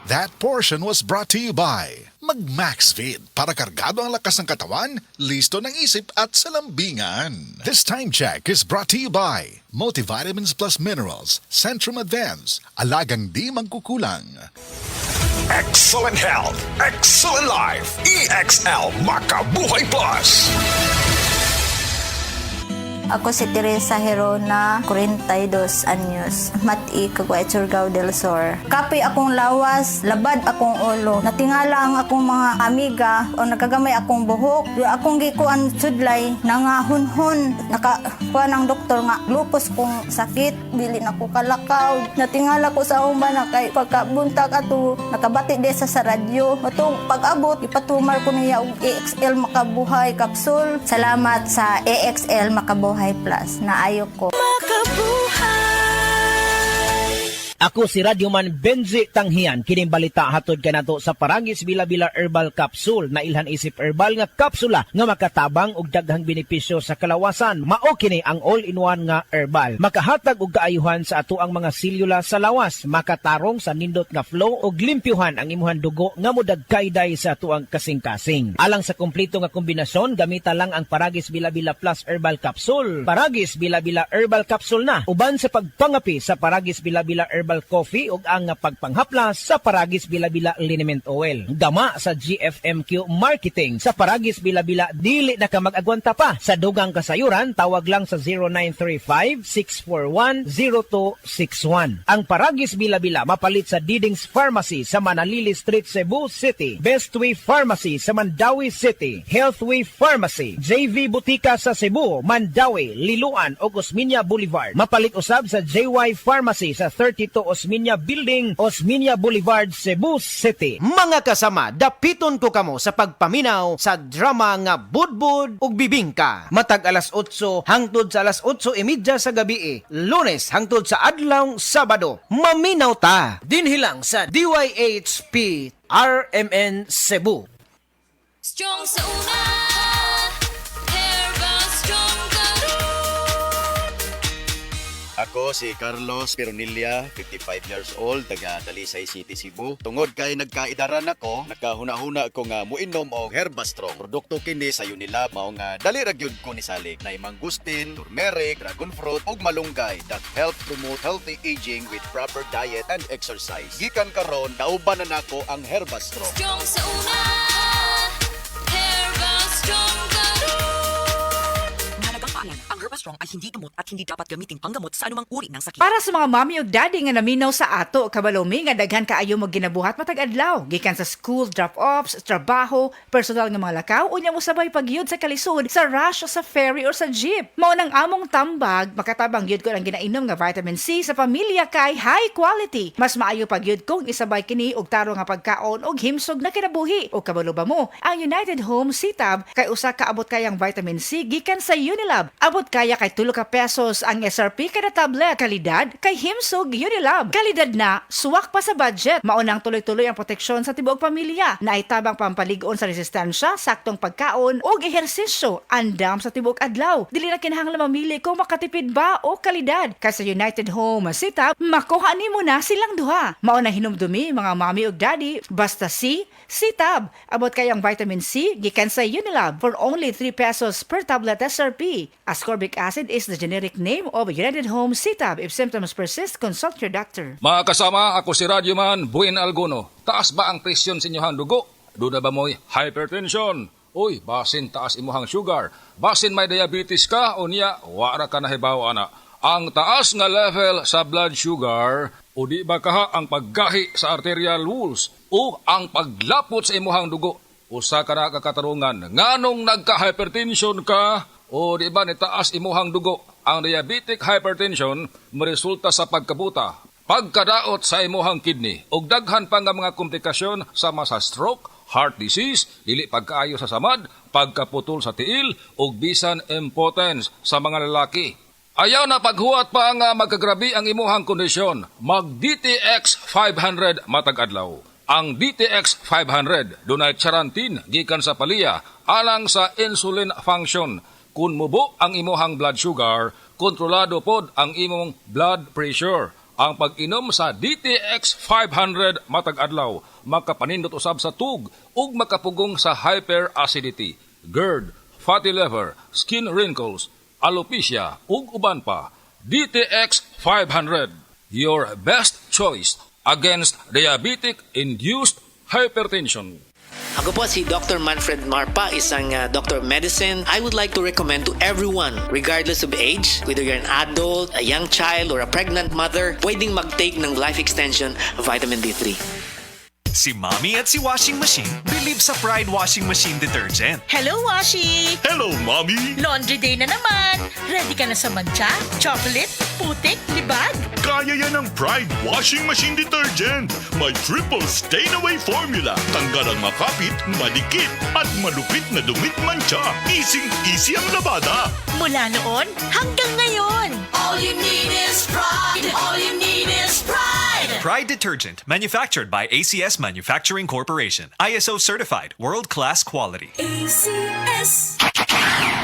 That portion was brought to you by Mag-MaxVid para kargado ang lakas ng katawan, listo ng isip at salambingan. This time check is brought to you by Multivitamins Plus Minerals, Centrum Advance, alagang di magkukulang. Excellent health, excellent life. EXL Makabuhay Plus. Ako si Teresa Herona, 42 anyos, Mati, Caguay, Surigao del Sur. Kapi akong lawas, labad akong ulo. Natingala ang akong mga amiga o nakagamay akong buhok. Yung akong gikuan sudlay, nangahunhon. Nakakuha ng doktor nga, lupus kong sakit, dili na ko kalakaw. Natingala ko sa umba na kay pagkabuntag ato, nakabati de sa radyo. Matong pag-abot, ipatumar ko niya og EXL Makabuhay Capsule. Salamat sa EXL Makabuhay Plus na ayok ko. Ako si Radyoman Benzi Tanghian, kining balita hatod kanato sa Paragis Bila-Bila Herbal Capsule na ilhan isip herbal nga kapsula nga makatabang og daghang benepisyo sa kalawasan. Mao kini ang all-in-one nga herbal. Makahatag og kaayuhan sa ato ang mga selula sa lawas, makatarong sa nindot nga flow og limpyuhan ang imuhang dugo nga modagkayday sa ato ang kasing-kasing. Alang sa kumpleto nga kombinasyon, gamita lang ang Paragis Bila-Bila Plus Herbal Capsule. Paragis Bila-Bila Herbal Capsule na uban sa pagpangapi sa Paragis Bila-Bila Herbal Coffee ug ang pagpanghaplas sa Paragis Bila-Bila Liniment Oil. Gama sa GFMQ Marketing sa Paragis Bila-Bila dili na ka mag-agwanta pa. Sa dugang kasayuran, tawag lang sa 0935-641-0261. Ang Paragis Bila-Bila mapalit sa Didings Pharmacy sa Manalili Street, Cebu City, Bestway Pharmacy sa Mandawi City, Healthway Pharmacy, JV Butika sa Cebu, Mandawi, Liloan ug Osmeña Boulevard. Mapalit usab sa JY Pharmacy sa 32 Osmeña Building, Osmeña Boulevard, Cebu City. Mga kasama, dapiton ko kamo sa pagpaminaw sa drama nga Budbud ug Bibingka. Matag alas 8 hangtod sa alas 8:30 sa gabi, Lunes hangtod sa adlaw Sabado. Maminaw ta dinhi lang sa DYHP RMN Cebu. Strong sa una, Herbal Strong Garo. Ako si Carlos Peronilla, 55 years old, taga Talisay City, Cebu. Tungod kay nagkaidaran ako, nakahuna-huna ko nga muinom og Herbastrong. Produkto kini sa Unilab, mao nga dali ra gyud ko ni salig na mangustin, turmeric, dragon fruit ug malunggay that help promote healthy aging with proper diet and exercise. Gikan karon, kauban na nako ang Herbastrong. Strong sa una, Herbal Strong Garo. Mahalagang paalala, ang Herbastrong ay hindi gamot at hindi dapat gamitin panggamot sa anumang uri ng sakit. Para sa mga mami ug daddy nga naminaw sa ato, kabalomi nga daghan kaayo mo ginabuhat matag adlaw, gikan sa school drop-offs, trabaho, personal nga mga lakaw, unya mo sabay pagyud sa kalisod, sa rush, sa ferry or sa jeep. Mao nang among tambag, makatabang gyud ko ang ginainom nga vitamin C sa pamilya kay high quality. Mas maayo pagyud kung isabay kini og taro nga pagkaon og himsog na kinabuhi. O kabalo ba mo, ang United Home Sitab kay usa ka abot kayang vitamin C gikan sa Unilab. Abot kaya kay 3 ka pesos ang SRP kada tablet. Kalidad kay himsog Unilab. Kalidad na suwak pa sa budget. Maunang tuloy-tuloy ang proteksyon sa tibuok pamilya. Naitabang pampaligon sa resistensya, saktong pagkaon ug ehersisyo. Andam sa tibuok adlaw. Dili na kinahanglan mamili kung makatipid ba o kalidad. Kay sa United Home Sitab, makuha nimo na silang duha. Maunang hinumdumi mga mami ug daddy, basta Sitab. Abot kayang vitamin C gikan sa Unilab for only 3 pesos per tablet SRP. Ascorbic acid is the generic name of United Home Sitab. If symptoms persist, consult your doctor. Mga kasama, ako si Radyoman Buin Alguno. Taas ba ang presyon sa inyong dugo? Doon na ba mo'y hypertension? Uy, basin taas imuhang sugar. Basin may diabetes ka o niya, wara ka nahibaw ana. Ang taas nga level sa blood sugar o di ba kaha ang paggahi sa arterial walls o ang paglapot sa imuhang dugo. Usa ka na kakatarungan, nganong nagka-hypertension ka o di ba nitaas imuhang dugo. Ang diabetic hypertension maresulta sa pagkabuta, pagkadaot sa imuhang kidney ug daghan pa nga mga komplikasyon sama sa stroke, heart disease, dili pagkaayo sa samad, pagkaputol sa tiil ug bisan impotence sa mga lalaki. Ayaw na paghuwat pa nga magkagrabi ang imuhang kondisyon. Mag DTX 500 matag adlaw. Ang DTX 500 dunay charantin gikan sa palya alang sa insulin function. Kung mubo ang imuhang blood sugar, kontrolado pod ang imong blood pressure. Ang pag-inom sa DTX 500 matag adlaw makapanindot usab sa tug ug makapugong sa hyperacidity, GERD, fatty liver, skin wrinkles, alopecia ug uban pa. DTX 500, your best choice against diabetic-induced hypertension. Ako po si Dr. Manfred Marpa, isang Doctor of Medicine. I would like to recommend to everyone, regardless of age, whether you're an adult, a young child, or a pregnant mother, pwedeng mag-take ng Life Extension Vitamin D3. Si Mommy at si Washing Machine believe sa Pride Washing Machine Detergent. Hello, Washi! Hello, Mommy! Laundry day na naman! Ready ka na sa mancha, chocolate, putik, libag? Kaya yan ang Pride Washing Machine Detergent. May triple stain-away formula. Tanggal ang makapit, madikit, at malupit na dumit mancha. Easy ang labada. Mula noon hanggang ngayon. All you need is pride. All you need is pride. Pride Detergent, manufactured by ACS Manufacturing Corporation. ISO certified, world-class quality. ACS.